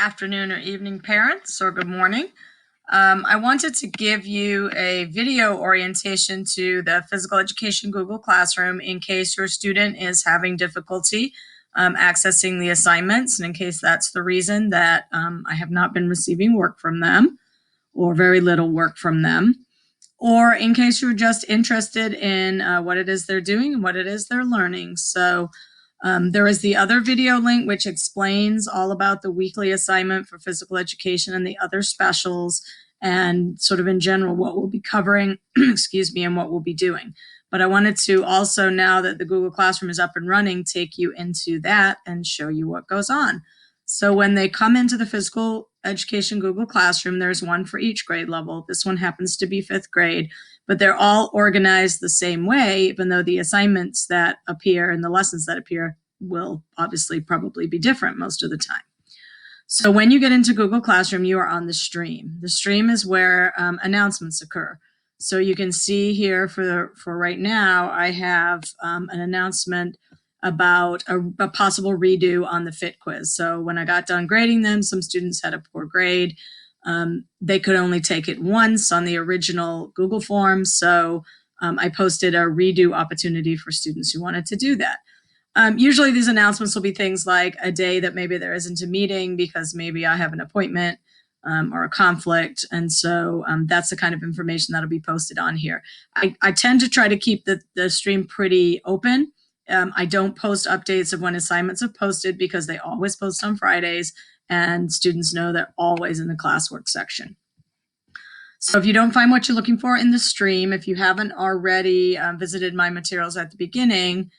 afternoon, or evening, parents, or good morning. I wanted to give you a video orientation to the Physical Education Google Classroom in case your student is having difficulty accessing the assignments, and in case that's the reason that I have not been receiving work from them or very little work from them, or in case you're just interested in what it is they're doing and what it is they're learning. So there is the other video link which explains all about the weekly assignment for physical education and the other specials and sort of in general what we'll be covering, excuse me, and what we'll be doing. But I wanted to also, now that the Google Classroom is up and running, take you into that and show you what goes on. So when they come into the Physical Education Google Classroom, there's one for each grade level. This one happens to be 5th grade, but they're all organized the same way, even though the assignments that appear and the lessons that appear will obviously probably be different most of the time. So when you get into Google Classroom, you are on the stream. The stream is where announcements occur. So you can see here for right now, I have an announcement about a possible redo on the FIT quiz. So when I got done grading them, some students had a poor grade. They could only take it once on the original Google form. So I posted a redo opportunity for students who wanted to do that. Usually these announcements will be things like a day that maybe there isn't a meeting because maybe I have an appointment or a conflict. And so that's the kind of information that'll be posted on here. I tend to try to keep the stream pretty open. I don't post updates of when assignments are posted because they always post on Fridays and students know they're always in the classwork section. So if you don't find what you're looking for in the stream, if you haven't already visited my materials at the beginning,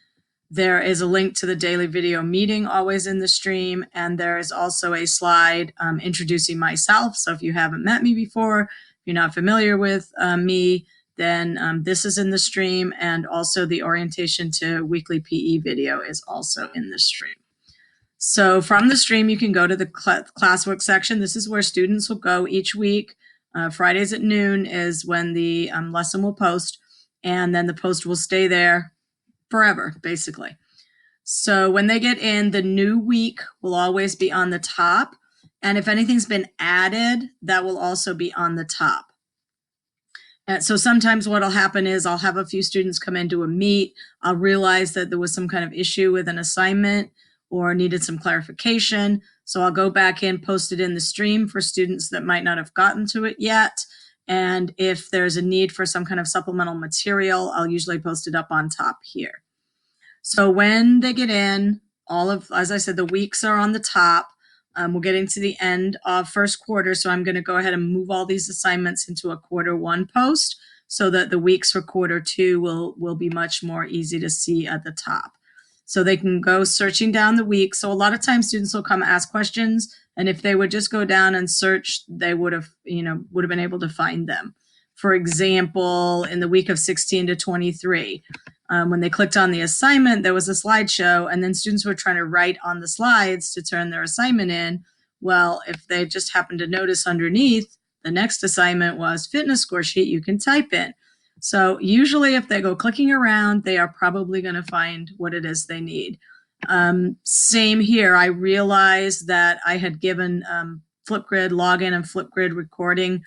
there is a link to the daily video meeting always in the stream, and there is also a slide introducing myself. So if you haven't met me before, if you're not familiar with me, then this is in the stream, and also the orientation to weekly PE video is also in the stream. So from the stream, you can go to the classwork section. This is where students will go each week. Fridays at noon is when the lesson will post, and then the post will stay there forever, basically. So when they get in, the new week will always be on the top. And if anything's been added, that will also be on the top. So sometimes what'll happen is I'll have a few students come into a meet. I'll realize that there was some kind of issue with an assignment or needed some clarification. So I'll go back in, post it in the stream for students that might not have gotten to it yet. And if there's a need for some kind of supplemental material, I'll usually post it up on top here. So when they get in, as I said, the weeks are on the top. We're getting to the end of first quarter, so I'm going to go ahead and move all these assignments into a quarter one post so that the weeks for quarter two will be much more easy to see at the top. So they can go searching down the week. So a lot of times students will come ask questions, and if they would just go down and search, they would have been able to find them. For example, in the week of 16 to 23, when they clicked on the assignment, there was a slideshow, and then students were trying to write on the slides to turn their assignment in. Well, if they just happened to notice underneath, the next assignment was fitness score sheet you can type in. So usually if they go clicking around, they are probably going to find what it is they need. Same here. I realized that I had given Flipgrid login and Flipgrid recording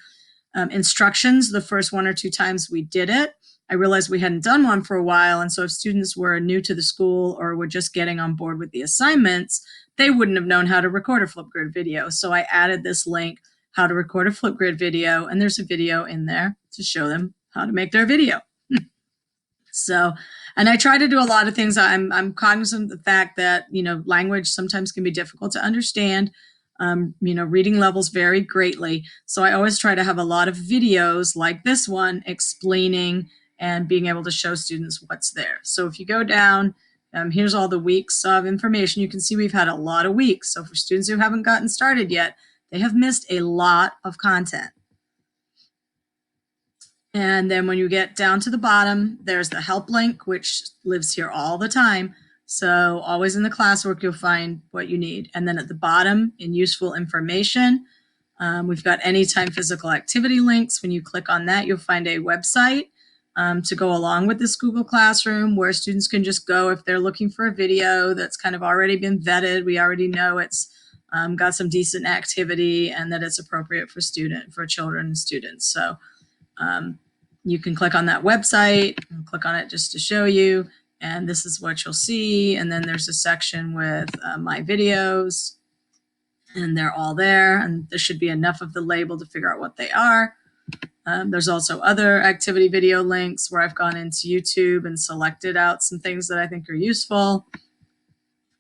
instructions the first 1 or 2 times we did it. I realized we hadn't done one for a while, and so if students were new to the school or were just getting on board with the assignments, they wouldn't have known how to record a Flipgrid video. So I added this link, how to record a Flipgrid video, and there's a video in there to show them how to make their video. So, and I try to do a lot of things. I'm cognizant of the fact that, language sometimes can be difficult to understand. Reading levels vary greatly. So I always try to have a lot of videos like this one explaining and being able to show students what's there. So if you go down, here's all the weeks of information. You can see we've had a lot of weeks. So for students who haven't gotten started yet, they have missed a lot of content. And then when you get down to the bottom, there's the help link, which lives here all the time. So always in the classwork, you'll find what you need. And then at the bottom, in useful information, we've got anytime physical activity links. When you click on that, you'll find a website to go along with this Google Classroom where students can just go if they're looking for a video that's kind of already been vetted. We already know it's got some decent activity, and that it's appropriate for children and students. So you can click on that website and click on it just to show you, and this is what you'll see. And then there's a section with my videos, and they're all there, and there should be enough of the label to figure out what they are. There's also other activity video links where I've gone into YouTube and selected out some things that I think are useful.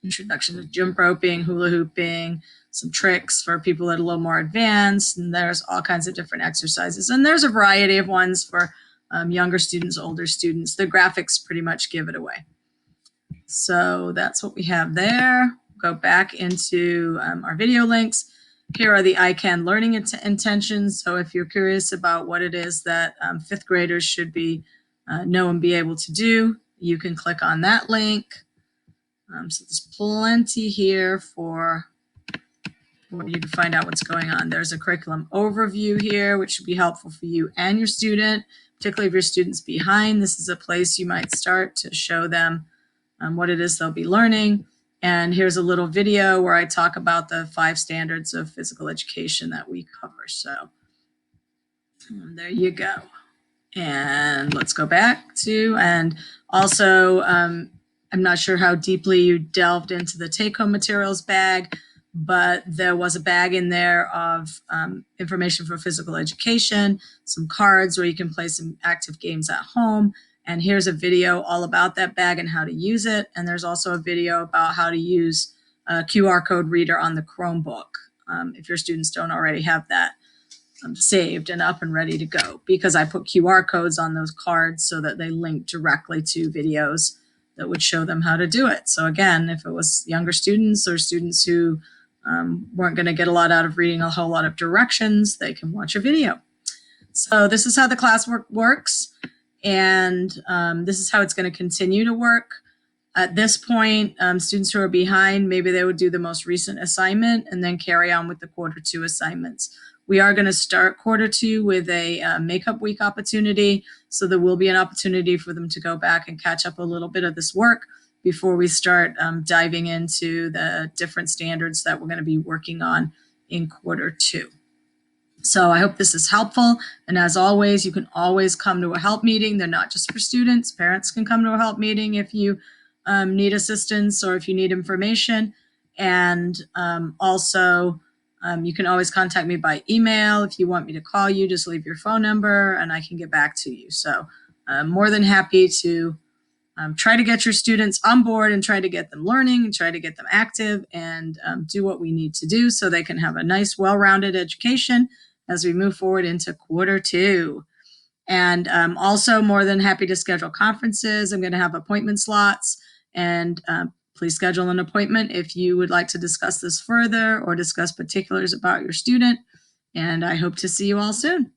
Introduction to jump roping, hula hooping, some tricks for people that are a little more advanced, and there's all kinds of different exercises. And there's a variety of ones for younger students, older students. The graphics pretty much give it away. So that's what we have there. Go back into our video links. Here are the ICANN learning intentions. So if you're curious about what it is that fifth graders should be know and be able to do, you can click on that link. So there's plenty here for you to find out what's going on. There's a curriculum overview here, which should be helpful for you and your student, particularly if your student's behind. This is a place you might start to show them what it is they'll be learning. And here's a little video where I talk about the 5 standards of physical education that we cover. So there you go. And let's go back to, and also, I'm not sure how deeply you delved into the take-home materials bag, but there was a bag in there of information for physical education, some cards where you can play some active games at home. And here's a video all about that bag and how to use it. And there's also a video about how to use a QR code reader on the Chromebook if your students don't already have that saved and up and ready to go, because I put QR codes on those cards so that they link directly to videos that would show them how to do it. So again, if it was younger students or students who weren't going to get a lot out of reading a whole lot of directions, they can watch a video. So this is how the classwork works, and this is how it's going to continue to work. At this point, students who are behind, maybe they would do the most recent assignment and then carry on with the quarter 2 assignments. We are going to start quarter 2 with a makeup week opportunity. So there will be an opportunity for them to go back and catch up a little bit of this work before we start diving into the different standards that we're going to be working on in quarter 2. So I hope this is helpful. And as always, you can always come to a help meeting. They're not just for students. Parents can come to a help meeting if you need assistance or if you need information. And also, you can always contact me by email. If you want me to call you, just leave your phone number and I can get back to you. So I'm more than happy to try to get your students on board and try to get them learning and try to get them active and do what we need to do so they can have a nice, well-rounded education as we move forward into quarter 2. And also more than happy to schedule conferences. I'm going to have appointment slots, and please schedule an appointment if you would like to discuss this further or discuss particulars about your student. And I hope to see you all soon.